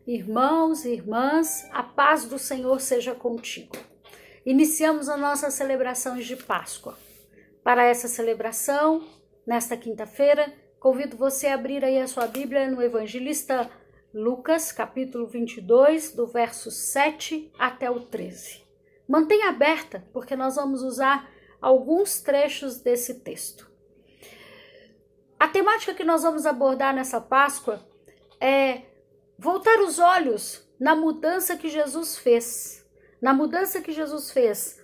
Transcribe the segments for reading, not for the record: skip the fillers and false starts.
Irmãos e irmãs, a paz do Senhor seja contigo. Iniciamos a nossa celebração de Páscoa. Para essa celebração, nesta quinta-feira, convido você a abrir aí a sua Bíblia no Evangelista Lucas, capítulo 22, do verso 7 até o 13. Mantenha aberta, porque nós vamos usar alguns trechos desse texto. A temática que nós vamos abordar nessa Páscoa é voltar os olhos na mudança que Jesus fez. Na mudança que Jesus fez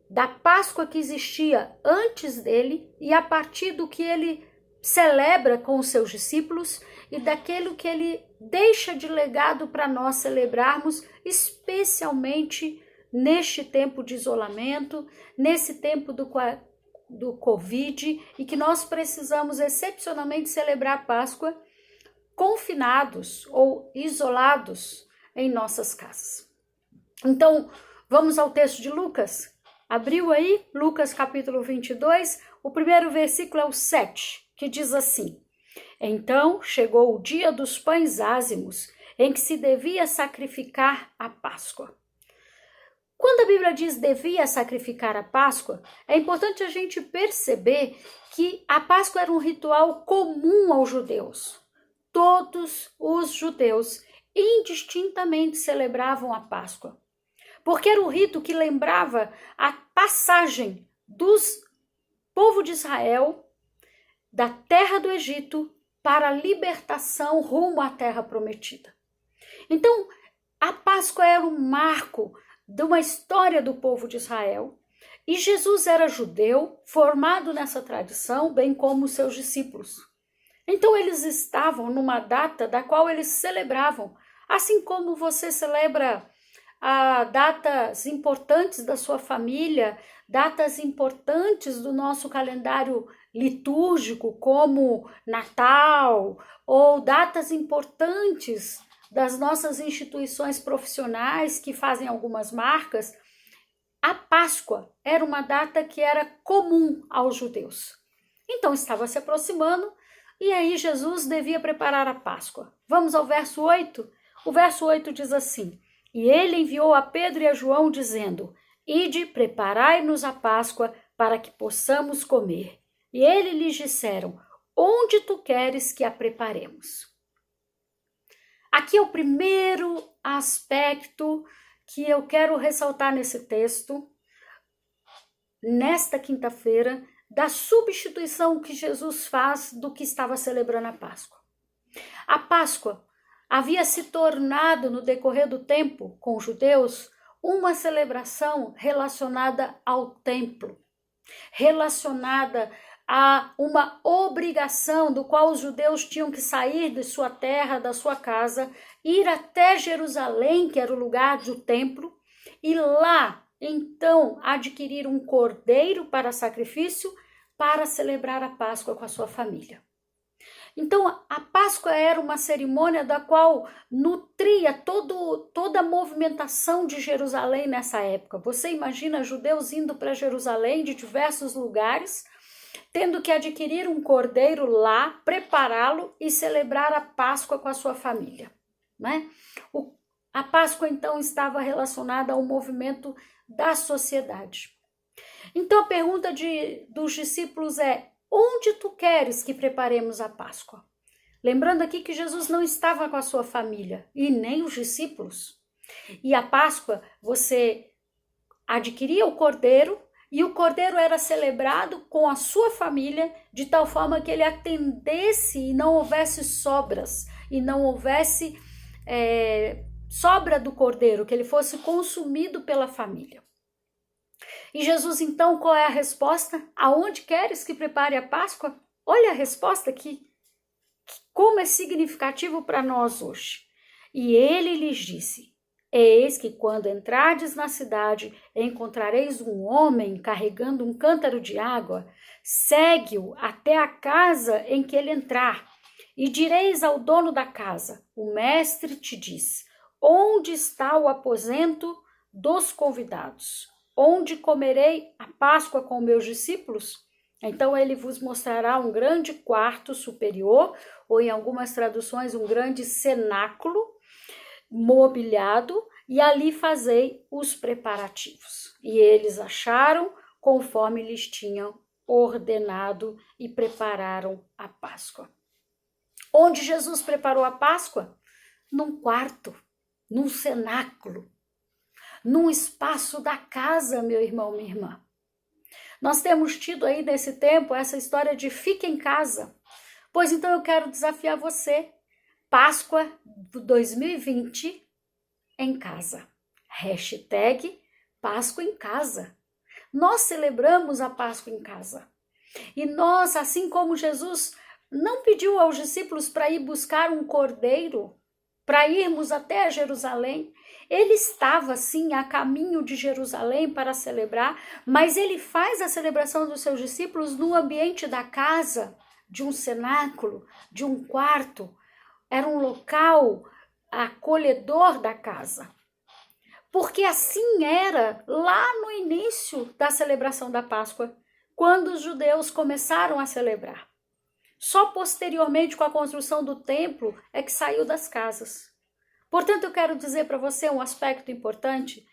da Páscoa que existia antes dele e a partir do que ele celebra com os seus discípulos e daquilo que ele deixa de legado para nós celebrarmos, especialmente neste tempo de isolamento, nesse tempo do Covid, e que nós precisamos excepcionalmente celebrar a Páscoa confinados ou isolados em nossas casas. Então, vamos ao texto de Lucas? Abriu aí, Lucas capítulo 22, o primeiro versículo é o 7, que diz assim: Então chegou o dia dos pães ázimos, em que se devia sacrificar a Páscoa. Quando a Bíblia diz devia sacrificar a Páscoa, é importante a gente perceber que a Páscoa era um ritual comum aos judeus. Todos os judeus indistintamente celebravam a Páscoa, porque era o rito que lembrava a passagem dos povo de Israel da terra do Egito para a libertação rumo à terra prometida. Então, a Páscoa era um marco de uma história do povo de Israel, e Jesus era judeu, formado nessa tradição, bem como os seus discípulos. Então eles estavam numa data da qual eles celebravam, assim como você celebra datas importantes da sua família, datas importantes do nosso calendário litúrgico, como Natal, ou datas importantes das nossas instituições profissionais que fazem algumas marcas. A Páscoa era uma data que era comum aos judeus. Então estava se aproximando, e aí Jesus devia preparar a Páscoa. Vamos ao verso 8? O verso 8 diz assim: E ele enviou a Pedro e a João, dizendo: Ide, preparai-nos a Páscoa, para que possamos comer. E eles lhes disseram: Onde tu queres que a preparemos? Aqui é o primeiro aspecto que eu quero ressaltar nesse texto, nesta quinta-feira, da substituição que Jesus faz do que estava celebrando a Páscoa. A Páscoa havia se tornado, no decorrer do tempo, com os judeus, uma celebração relacionada ao templo, relacionada a uma obrigação do qual os judeus tinham que sair de sua terra, da sua casa, ir até Jerusalém, que era o lugar do templo, e lá, então, adquirir um cordeiro para sacrifício, para celebrar a Páscoa com a sua família. Então, a Páscoa era uma cerimônia da qual nutria toda a movimentação de Jerusalém nessa época. Você imagina judeus indo para Jerusalém de diversos lugares, tendo que adquirir um cordeiro lá, prepará-lo e celebrar a Páscoa com a sua família, né? A Páscoa, então, estava relacionada ao movimento da sociedade. Então, a pergunta dos discípulos é: onde tu queres que preparemos a Páscoa? Lembrando aqui que Jesus não estava com a sua família e nem os discípulos. E a Páscoa, você adquiria o cordeiro, e o cordeiro era celebrado com a sua família, de tal forma que ele atendesse e não houvesse sobras, e não houvesse sobra do cordeiro, que ele fosse consumido pela família. E Jesus, então, qual é a resposta? Aonde queres que prepare a Páscoa? Olha a resposta aqui, como é significativo para nós hoje. E ele lhes disse: Eis que quando entrardes na cidade, encontrareis um homem carregando um cântaro de água, segue-o até a casa em que ele entrar, e direis ao dono da casa: O mestre te diz: Onde está o aposento dos convidados? Onde comerei a Páscoa com meus discípulos? Então ele vos mostrará um grande quarto superior, ou em algumas traduções um grande cenáculo, mobiliado, e ali fazei os preparativos. E eles acharam conforme lhes tinham ordenado e prepararam a Páscoa. Onde Jesus preparou a Páscoa? Num quarto, num cenáculo, num espaço da casa, meu irmão, minha irmã. Nós temos tido aí nesse tempo essa história de fica em casa. Pois então eu quero desafiar você. Páscoa 2020 em casa. Hashtag Páscoa em casa. Nós celebramos a Páscoa em casa. E nós, assim como Jesus não pediu aos discípulos para ir buscar um cordeiro, para irmos até Jerusalém, ele estava sim a caminho de Jerusalém para celebrar, mas ele faz a celebração dos seus discípulos no ambiente da casa, de um cenáculo, de um quarto. Era um local acolhedor da casa. Porque assim era lá no início da celebração da Páscoa, quando os judeus começaram a celebrar. Só posteriormente, com a construção do templo, é que saiu das casas. Portanto, eu quero dizer para você um aspecto importante.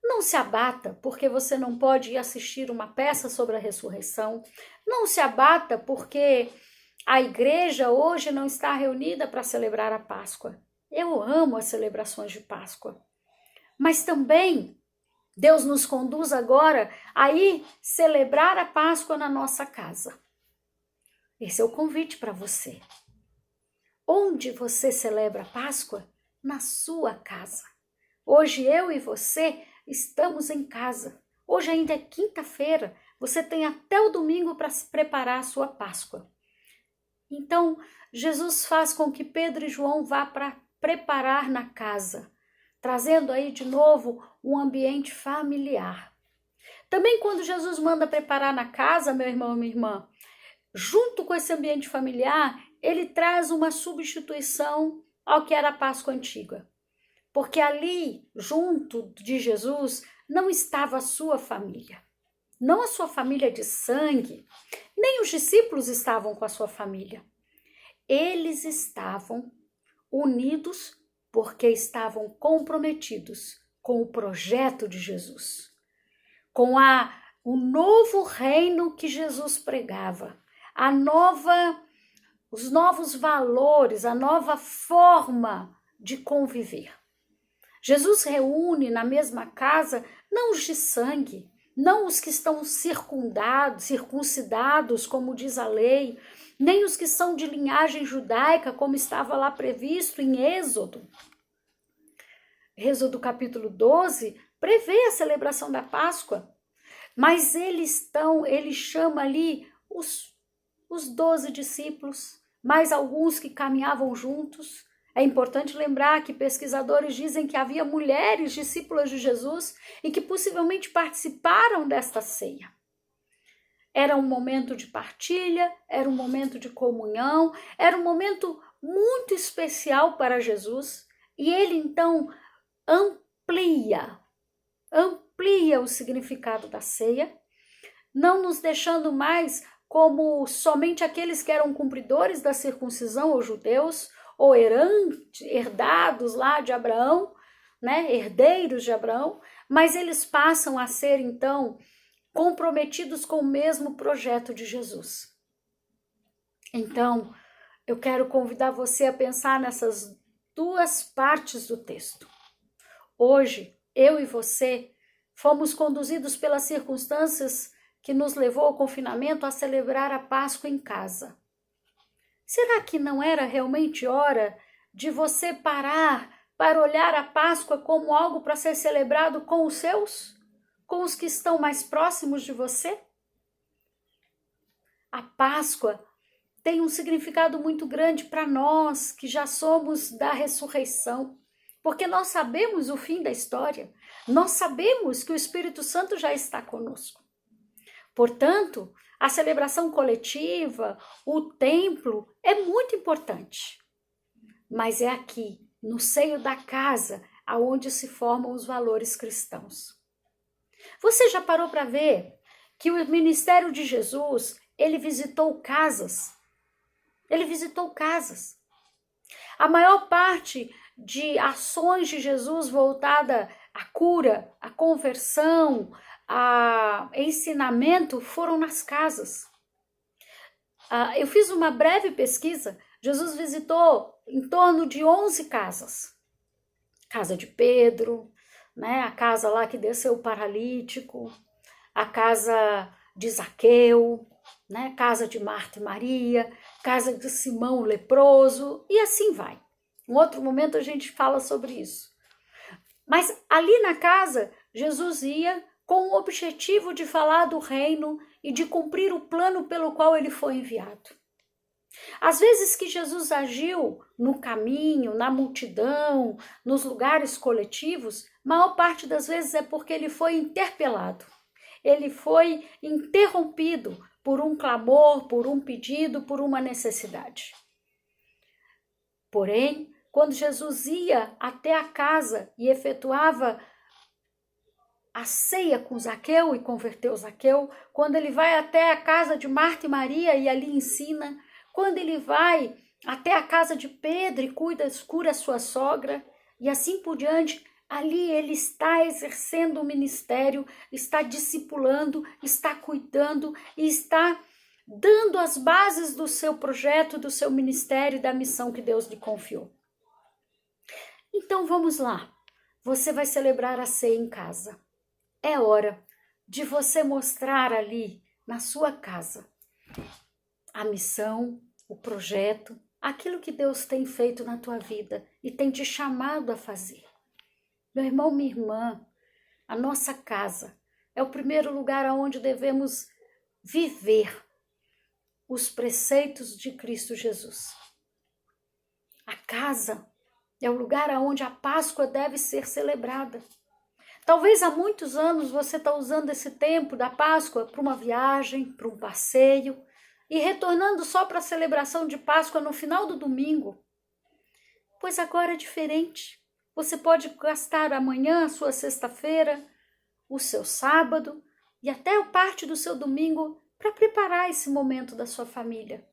Não se abata porque você não pode ir assistir uma peça sobre a ressurreição. Não se abata porque a igreja hoje não está reunida para celebrar a Páscoa. Eu amo as celebrações de Páscoa. Mas também Deus nos conduz agora a ir celebrar a Páscoa na nossa casa. Esse é o convite para você. Onde você celebra a Páscoa? Na sua casa. Hoje eu e você estamos em casa. Hoje ainda é quinta-feira. Você tem até o domingo para preparar a sua Páscoa. Então, Jesus faz com que Pedro e João vá para preparar na casa, trazendo aí de novo um ambiente familiar. Também quando Jesus manda preparar na casa, meu irmão e minha irmã, junto com esse ambiente familiar, ele traz uma substituição ao que era a Páscoa antiga. Porque ali, junto de Jesus, não estava a sua família. Não a sua família de sangue, nem os discípulos estavam com a sua família. Eles estavam unidos porque estavam comprometidos com o projeto de Jesus, com o novo reino que Jesus pregava, os novos valores, a nova forma de conviver. Jesus reúne na mesma casa não os de sangue, não os que estão circuncidados, como diz a lei, nem os que são de linhagem judaica, como estava lá previsto em Êxodo. Êxodo capítulo 12 prevê a celebração da Páscoa, mas ele chama ali os 12 discípulos, mais alguns que caminhavam juntos. É importante lembrar que pesquisadores dizem que havia mulheres discípulas de Jesus e que possivelmente participaram desta ceia. Era um momento de partilha, era um momento de comunhão, era um momento muito especial para Jesus, e ele então amplia o significado da ceia, não nos deixando mais como somente aqueles que eram cumpridores da circuncisão ou judeus, ou herdados lá de Abraão, né, herdeiros de Abraão, mas eles passam a ser então comprometidos com o mesmo projeto de Jesus. Então, eu quero convidar você a pensar nessas duas partes do texto. Hoje, eu e você fomos conduzidos pelas circunstâncias que nos levou ao confinamento a celebrar a Páscoa em casa. Será que não era realmente hora de você parar para olhar a Páscoa como algo para ser celebrado com os seus? Com os que estão mais próximos de você? A Páscoa tem um significado muito grande para nós que já somos da ressurreição, porque nós sabemos o fim da história, nós sabemos que o Espírito Santo já está conosco. Portanto, a celebração coletiva, o templo, é muito importante. Mas é aqui, no seio da casa, aonde se formam os valores cristãos. Você já parou para ver que o ministério de Jesus, ele visitou casas? Ele visitou casas. A maior parte de ações de Jesus voltada à cura, à conversão, a ensinamento, foram nas casas. Eu fiz uma breve pesquisa. Jesus visitou em torno de 11 casas. Casa de Pedro, né? A casa lá que desceu o paralítico, a casa de Zaqueu, né? Casa de Marta e Maria, casa de Simão o leproso, e assim vai. Em outro momento a gente fala sobre isso. Mas ali na casa, Jesus ia com o objetivo de falar do reino e de cumprir o plano pelo qual ele foi enviado. Às vezes que Jesus agiu no caminho, na multidão, nos lugares coletivos, maior parte das vezes é porque ele foi interpelado. Ele foi interrompido por um clamor, por um pedido, por uma necessidade. Porém, quando Jesus ia até a casa e efetuava a ceia com Zaqueu e converteu Zaqueu, quando ele vai até a casa de Marta e Maria e ali ensina, quando ele vai até a casa de Pedro e cura sua sogra, e assim por diante, ali ele está exercendo o ministério, está discipulando, está cuidando e está dando as bases do seu projeto, do seu ministério e da missão que Deus lhe confiou. Então vamos lá, você vai celebrar a ceia em casa. É hora de você mostrar ali na sua casa a missão, o projeto, aquilo que Deus tem feito na tua vida e tem te chamado a fazer. Meu irmão, minha irmã, a nossa casa é o primeiro lugar onde devemos viver os preceitos de Cristo Jesus. A casa é o lugar onde a Páscoa deve ser celebrada. Talvez há muitos anos você está usando esse tempo da Páscoa para uma viagem, para um passeio, e retornando só para a celebração de Páscoa no final do domingo. Pois agora é diferente. Você pode gastar amanhã, a sua sexta-feira, o seu sábado e até parte do seu domingo para preparar esse momento da sua família.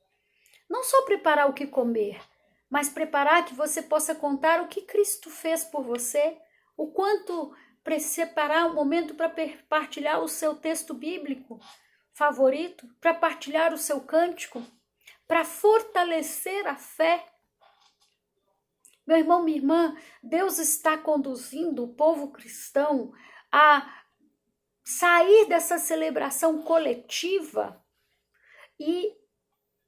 Não só preparar o que comer, mas preparar que você possa contar o que Cristo fez por você, o quanto separar um momento para partilhar o seu texto bíblico favorito, para partilhar o seu cântico, para fortalecer a fé. Meu irmão, minha irmã, Deus está conduzindo o povo cristão a sair dessa celebração coletiva e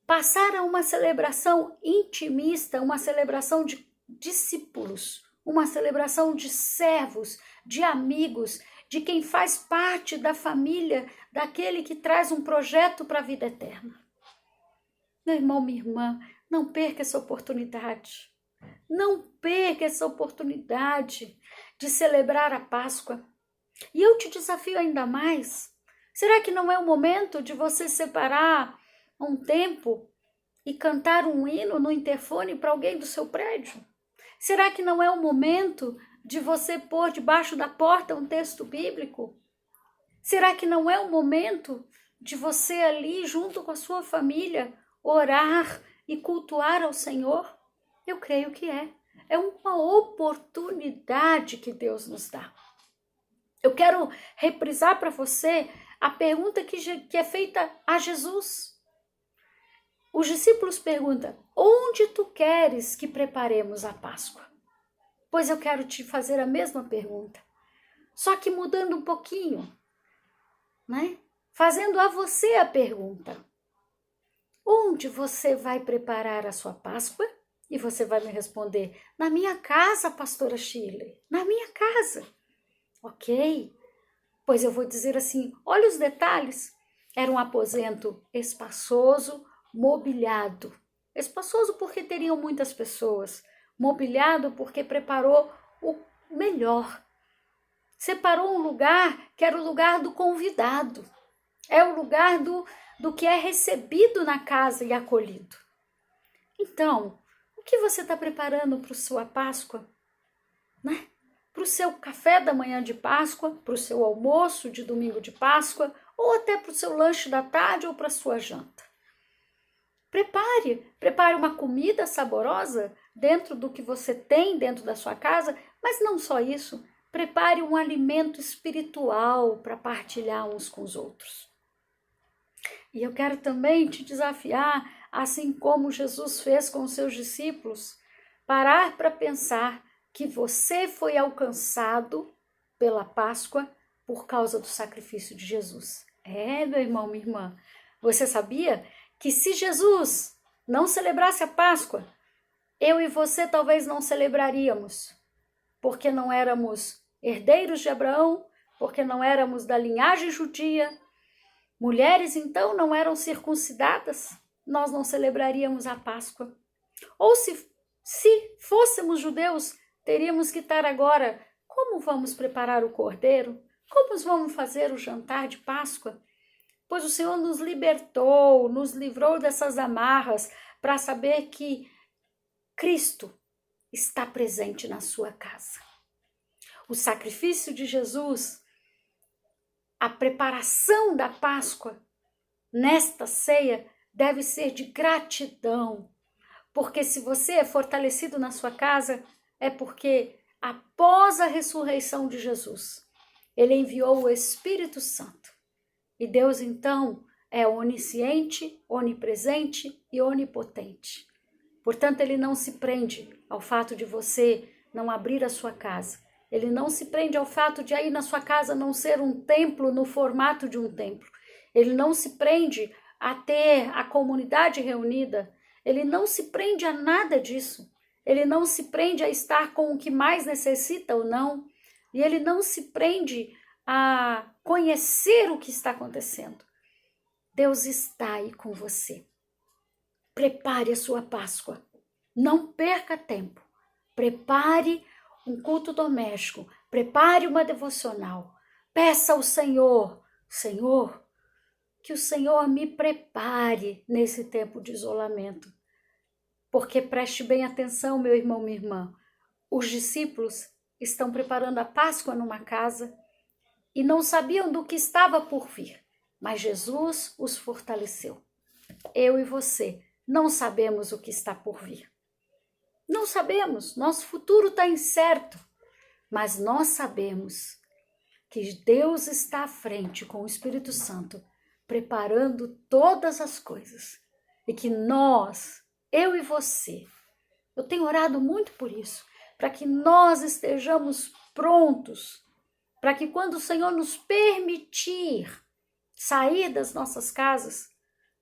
passar a uma celebração intimista, uma celebração de discípulos, uma celebração de servos, de amigos, de quem faz parte da família, daquele que traz um projeto para a vida eterna. Meu irmão, minha irmã, não perca essa oportunidade. Não perca essa oportunidade de celebrar a Páscoa. E eu te desafio ainda mais. Será que não é o momento de você separar um tempo e cantar um hino no interfone para alguém do seu prédio? Será que não é o momento de você pôr debaixo da porta um texto bíblico? Será que não é o momento de você ali, junto com a sua família, orar e cultuar ao Senhor? Eu creio que é. É uma oportunidade que Deus nos dá. Eu quero reprisar para você a pergunta que é feita a Jesus. Os discípulos perguntam: onde tu queres que preparemos a Páscoa? Pois eu quero te fazer a mesma pergunta, só que mudando um pouquinho, né? Fazendo a você a pergunta: onde você vai preparar a sua Páscoa? E você vai me responder: na minha casa, pastora Shirley, na minha casa. Ok, pois eu vou dizer assim, olha os detalhes. Era um aposento espaçoso, mobiliado. Espaçoso porque teriam muitas pessoas. Mobiliado porque preparou o melhor. Separou um lugar que era o lugar do convidado. É o lugar do que é recebido na casa e acolhido. Então, o que você está preparando para a sua Páscoa? Né? Para o seu café da manhã de Páscoa, para o seu almoço de domingo de Páscoa, ou até para o seu lanche da tarde ou para a sua janta. Prepare uma comida saborosa dentro do que você tem dentro da sua casa, mas não só isso, prepare um alimento espiritual para partilhar uns com os outros. E eu quero também te desafiar, assim como Jesus fez com os seus discípulos, parar para pensar que você foi alcançado pela Páscoa por causa do sacrifício de Jesus. Meu irmão, minha irmã, você sabia que se Jesus não celebrasse a Páscoa, eu e você talvez não celebraríamos, porque não éramos herdeiros de Abraão, porque não éramos da linhagem judia, mulheres então não eram circuncidadas, nós não celebraríamos a Páscoa. Ou se fôssemos judeus, teríamos que estar agora, como vamos preparar o cordeiro? Como vamos fazer o jantar de Páscoa? Pois o Senhor nos libertou, nos livrou dessas amarras, para saber que Cristo está presente na sua casa. O sacrifício de Jesus, a preparação da Páscoa nesta ceia deve ser de gratidão, porque se você é fortalecido na sua casa, é porque após a ressurreição de Jesus, ele enviou o Espírito Santo. E Deus então é onisciente, onipresente e onipotente. Portanto, ele não se prende ao fato de você não abrir a sua casa. Ele não se prende ao fato de aí na sua casa não ser um templo no formato de um templo. Ele não se prende a ter a comunidade reunida. Ele não se prende a nada disso. Ele não se prende a estar com o que mais necessita ou não. E ele não se prende a conhecer o que está acontecendo. Deus está aí com você. Prepare a sua Páscoa. Não perca tempo. Prepare um culto doméstico. Prepare uma devocional. Peça ao Senhor, Senhor, que o Senhor me prepare nesse tempo de isolamento. Porque preste bem atenção, meu irmão, minha irmã. Os discípulos estão preparando a Páscoa numa casa e não sabiam do que estava por vir, mas Jesus os fortaleceu. Eu e você não sabemos o que está por vir. Não sabemos, nosso futuro está incerto, mas nós sabemos que Deus está à frente com o Espírito Santo, preparando todas as coisas. E que nós, eu e você, eu tenho orado muito por isso, para que nós estejamos prontos, para que quando o Senhor nos permitir sair das nossas casas,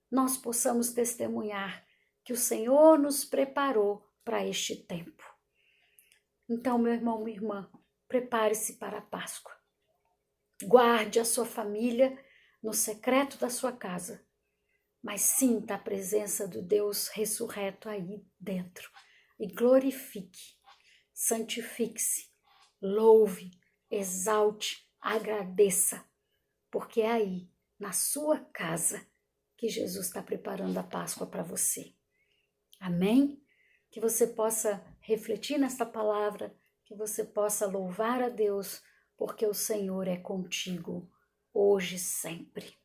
nós possamos testemunhar que o Senhor nos preparou para este tempo. Então, meu irmão, minha irmã, prepare-se para a Páscoa. Guarde a sua família no secreto da sua casa, mas sinta a presença do Deus ressurreto aí dentro. E glorifique, santifique-se, louve, exalte, agradeça, porque é aí, na sua casa, que Jesus está preparando a Páscoa para você. Amém? Que você possa refletir nesta palavra, que você possa louvar a Deus, porque o Senhor é contigo, hoje e sempre.